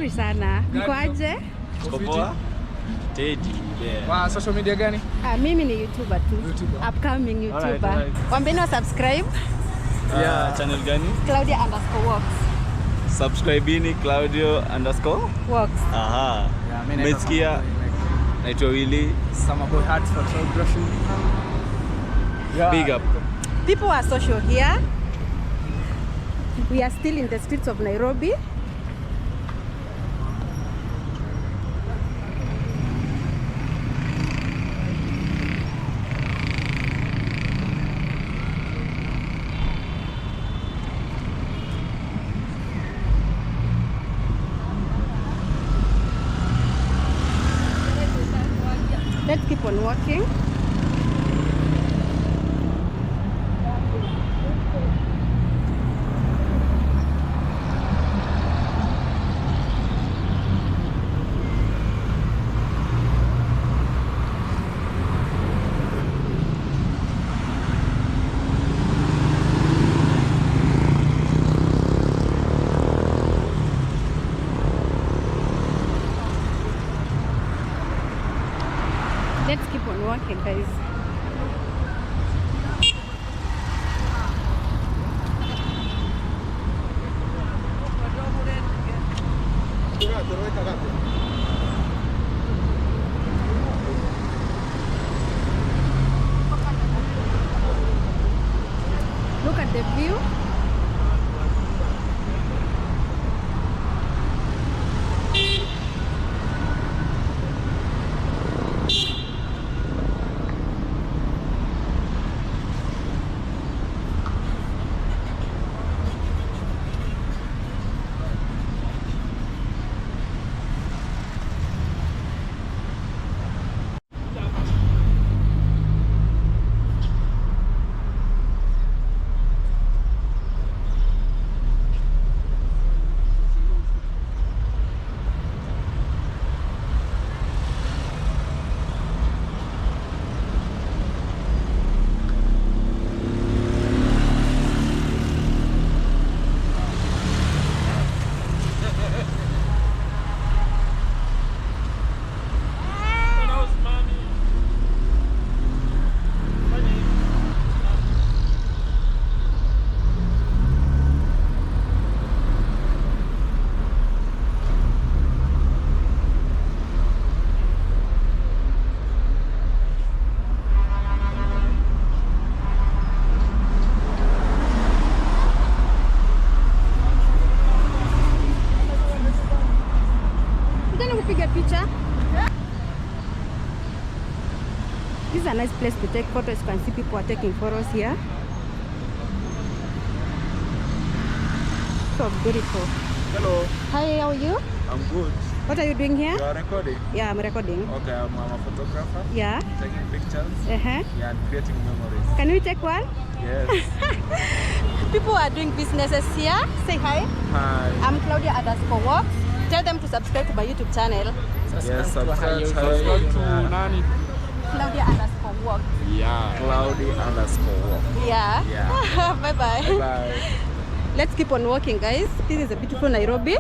Mzuri sana. Niko aje? Poa. Teddy. Wa social media gani? Mimi ni YouTuber tu. Upcoming YouTuber. Alright. Wambeni wa subscribe. Channel gani? Claudia_Works. Subscribe ni Claudio_Works. Aha. Umesikia? Naitwa Willy. Summer Boy Heart Photography. Big up. People are social here. We are still in the streets of Nairobi. Let's keep on walking. Let's keep on walking, guys. Look at the view. This is a nice place to take photos. You can see people are taking photos here. So beautiful. Hello. Hi, how are you? I'm good. What are you doing here? You are recording? Yeah, I'm recording. Okay, I'm a photographer. Yeah. Taking pictures. Yeah, and creating memories. can we take one? Yes. People are doing businesses here. Say hi. Hi. I'm Claudia_Works. Tell them to subscribe to my YouTube channel. Yes, subscribe to nani? Claudia_Works. Yeah. Claudia_Works. Yeah. Yeah. Bye bye. Bye. Let's keep on walking, guys. This is a beautiful Nairobi.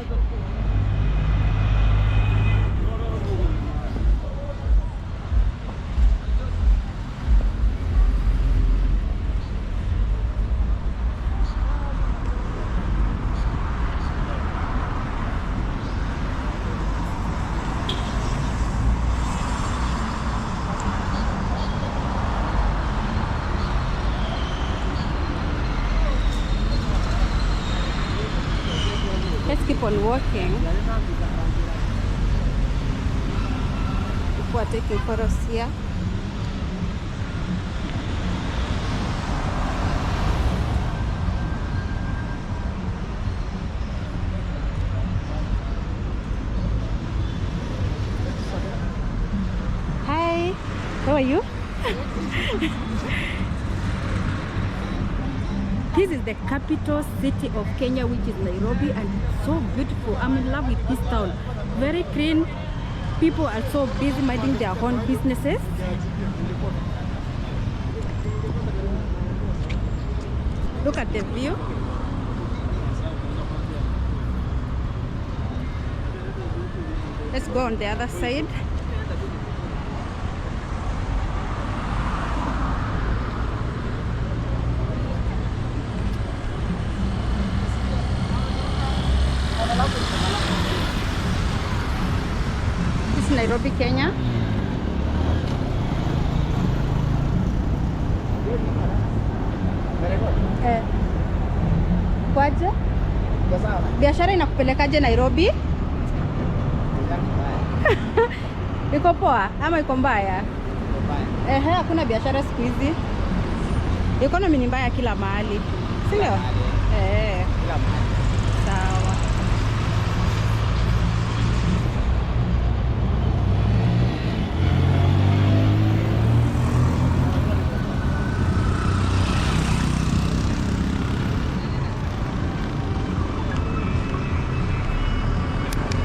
Let's keep on walking. People are taking photos here. Hi, how are you? This is the capital city of Kenya, which is Nairobi, and it's so beautiful. I'm in love with this town. Very clean. People are so busy minding their own businesses. Look at the view. Let's go on the other side. This is Nairobi, Kenya. Kwaje? Biashara inakupelekaje Nairobi? Iko poa ama iko mbaya? Hakuna biashara siku hizi. Economy ni mbaya kila mahali. Si ndio? Kila mahali.